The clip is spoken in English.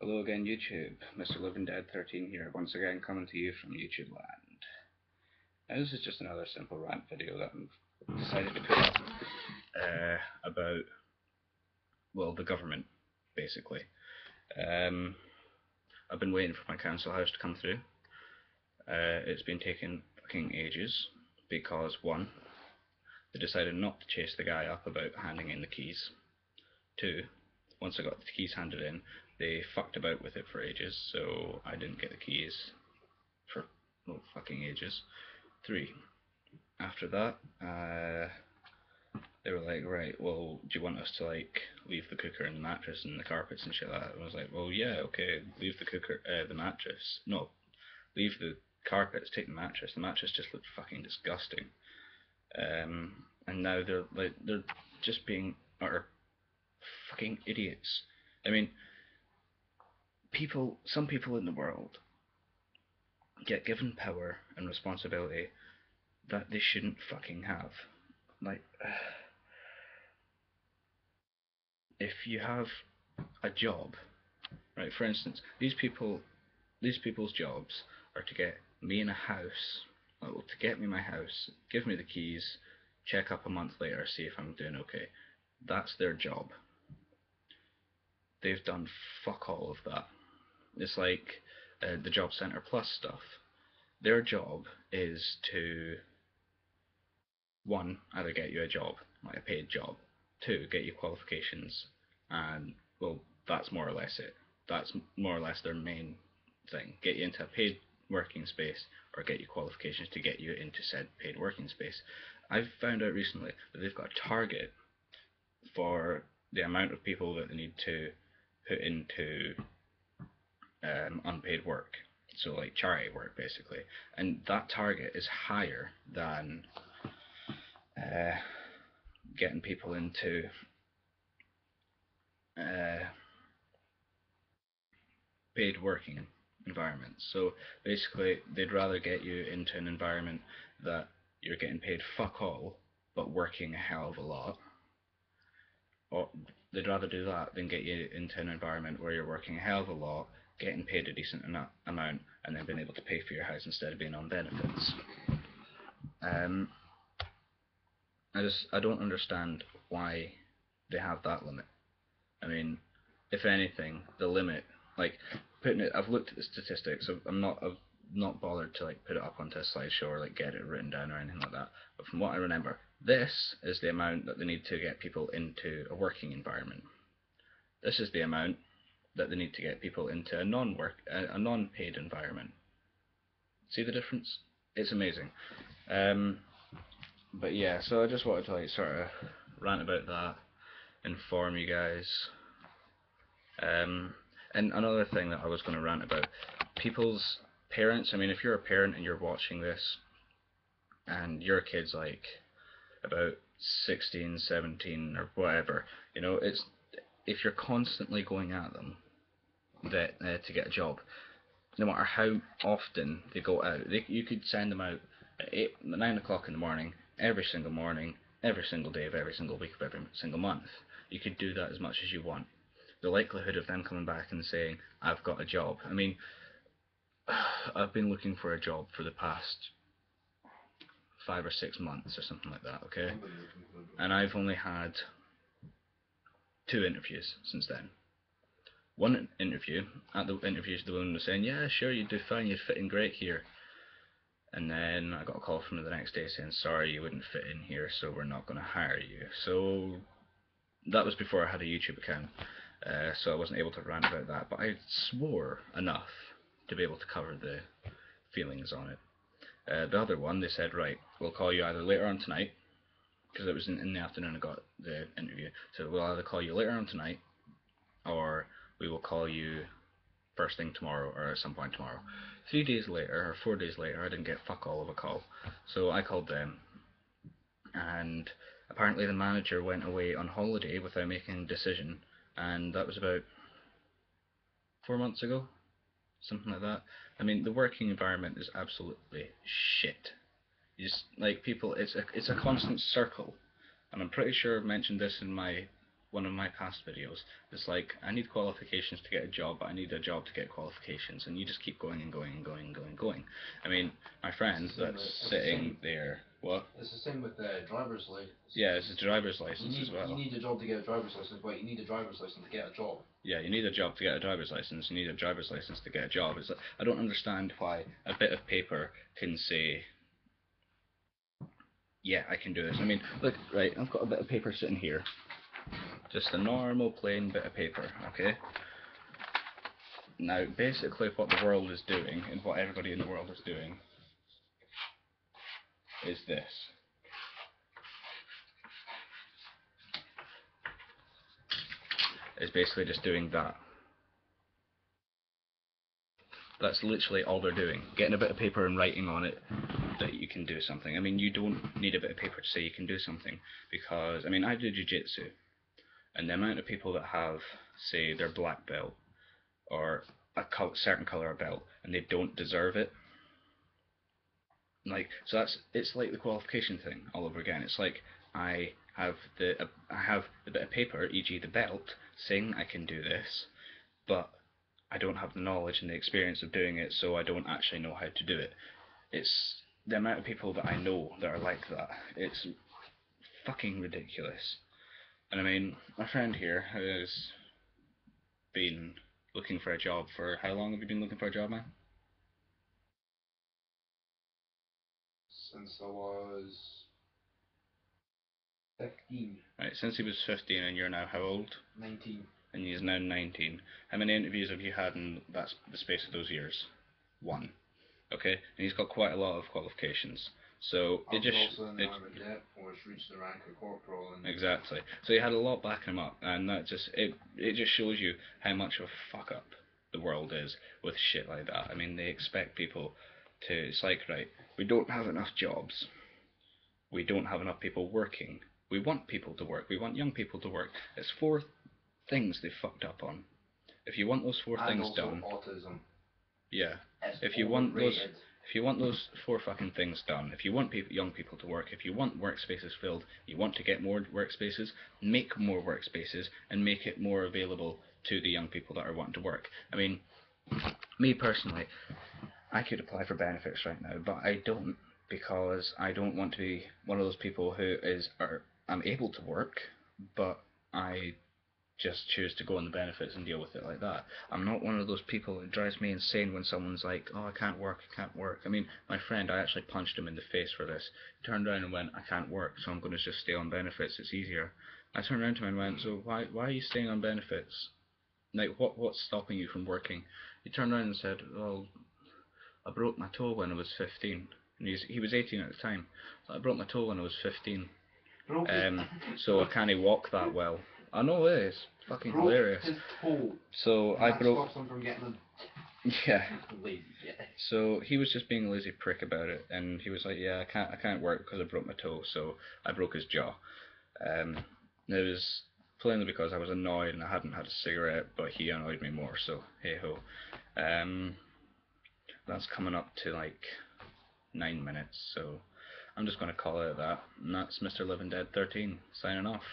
Hello again, YouTube. mrlivingdead 13 here, once again coming to you from YouTube land. Now, this is just another simple rant video that I've decided to put up about, well, the government, basically. I've been waiting for my council house to come through. It's been taking fucking ages because, one, they decided not to chase the guy up about handing in the keys. Two, once I got the keys handed in, they fucked about with it for ages, so I didn't get the keys for fucking ages. Three, after that, they were like, right, well, do you want us to like leave the cooker and the mattress and the carpets and shit like that? And I was like, well, yeah, okay, leave the cooker, the mattress. No, leave the carpets, take the mattress. The mattress just looked fucking disgusting. And now they're just being utter fucking idiots. I mean, some people in the world get given power and responsibility that they shouldn't fucking have. Like, if you have a job, right? For instance, these people's jobs are to get me in a house, well, to get me my house, give me the keys, check up a month later, see if I'm doing okay. That's their job. They've done fuck all of that. It's like the Job Centre Plus stuff. Their job is to, one, either get you a job, like a paid job, two, get you qualifications, and, well, that's more or less it. That's more or less their main thing. Get you into a paid working space, or get you qualifications to get you into said paid working space. I've found out recently that they've got a target for the amount of people that they need to put into unpaid work, so like charity work basically, and that target is higher than getting people into paid working environments. So basically, they'd rather get you into an environment that you're getting paid fuck all but working a hell of a lot, or they'd rather do that than get you into an environment where you're working a hell of a lot, getting paid a decent amount, and then being able to pay for your house instead of being on benefits. I don't understand why they have that limit. I mean, if anything, the limit, like putting it, I've looked at the statistics. I've not bothered to like put it up onto a slideshow or like get it written down or anything like that. But from what I remember, this is the amount that they need to get people into a working environment. This is the amount that they need to get people into a non-paid environment. See the difference? It's amazing. But yeah, so I just wanted to like sort of rant about that, inform you guys. And another thing that I was going to rant about, people's parents. I mean, if you're a parent and you're watching this, and your kid's like about 16, 17, or whatever, you know, it's if you're constantly going at them that to get a job, no matter how often they go out, you could send them out at 9 o'clock in the morning, every single day of every single week of every single month. You could do that as much as you want. The likelihood of them coming back and saying, I've got a job. I mean, I've been looking for a job for the past 5 or 6 months or something like that, okay? And I've only had 2 interviews since then. One interview, at the interviews the woman was saying, yeah, sure, you do fine, you'd fit in great here. And then I got a call from her the next day saying, sorry, you wouldn't fit in here, so we're not going to hire you. So that was before I had a YouTube account, so I wasn't able to rant about that, but I swore enough to be able to cover the feelings on it. The other one, they said, right, we'll call you either later on tonight, because it was in the afternoon I got the interview, so we'll either call you later on tonight, or we will call you first thing tomorrow, or at some point tomorrow. 3 days later, or 4 days later, I didn't get fuck all of a call, so I called them, and apparently the manager went away on holiday without making a decision, and that was about 4 months ago, something like that. I mean, the working environment is absolutely shit. You just, like, people, it's a constant circle, and I'm pretty sure I've mentioned this in my one of my past videos. It's like, I need qualifications to get a job, but I need a job to get qualifications, and you just keep going and going and going and going and going. I mean, my friend that's sitting there, what? It's the same with the driver's license. Yeah, it's a driver's license as well. You need a job to get a driver's license, but you need a driver's license to get a job. Yeah, you need a job to get a driver's license, you need a driver's license to get a job. I don't understand why a bit of paper can say, yeah, I can do this. I mean, look, right, I've got a bit of paper sitting here. Just a normal plain bit of paper, okay? Now, basically what the world is doing, and what everybody in the world is doing, is this. Is basically just doing that. That's literally all they're doing. Getting a bit of paper and writing on it that you can do something. I mean, you don't need a bit of paper to say you can do something, because, I mean, I do jiu-jitsu, and the amount of people that have, say, their black belt, or a certain colour of belt, and they don't deserve it. Like, so it's like the qualification thing all over again. It's like, I have the bit of paper, e.g. the belt, saying I can do this, but I don't have the knowledge and the experience of doing it, so I don't actually know how to do it. It's the amount of people that I know that are like that. It's fucking ridiculous. And I mean, my friend here has been looking for a job for, how long have you been looking for a job, man? Since I was 15. Right, since he was 15, and you're now how old? 19. And he's now 19. How many interviews have you had in the space of those years? One. Okay, and he's got quite a lot of qualifications. So I was also in the army cadet before I reached the rank of corporal. And exactly. So he had a lot backing him up, and that just it just shows you how much of a fuck up the world is with shit like that. I mean, they expect people to. It's like, right, we don't have enough jobs. We don't have enough people working. We want people to work. We want young people to work. It's four things they fucked up on. If you want those four things done, autism. yeah. If you want those four fucking things done, if you want young people to work, if you want workspaces filled, you want to get more workspaces, make more workspaces and make it more available to the young people that are wanting to work. I mean, me personally, I could apply for benefits right now, but I don't, because I don't want to be one of those people I'm able to work, but I just choose to go on the benefits and deal with it like that. I'm not one of those people. It drives me insane when someone's like, oh, I can't work, I can't work. I mean, my friend, I actually punched him in the face for this. He turned around and went, I can't work, so I'm going to just stay on benefits, it's easier. I turned around to him and went, so why are you staying on benefits? Like, what's stopping you from working? He turned around and said, well, I broke my toe when I was 15. And he was 18 at the time. So I broke my toe when I was 15. So I can't walk that well. I know it is fucking hilarious. So I broke. From getting yeah. So he was just being a lazy prick about it, and he was like, "Yeah, I can't work because I broke my toe." So I broke his jaw. It was plainly because I was annoyed and I hadn't had a cigarette, but he annoyed me more. So hey ho. That's coming up to like 9 minutes. So I'm just going to call it that. And that's Mr. Living Dead 13 signing off.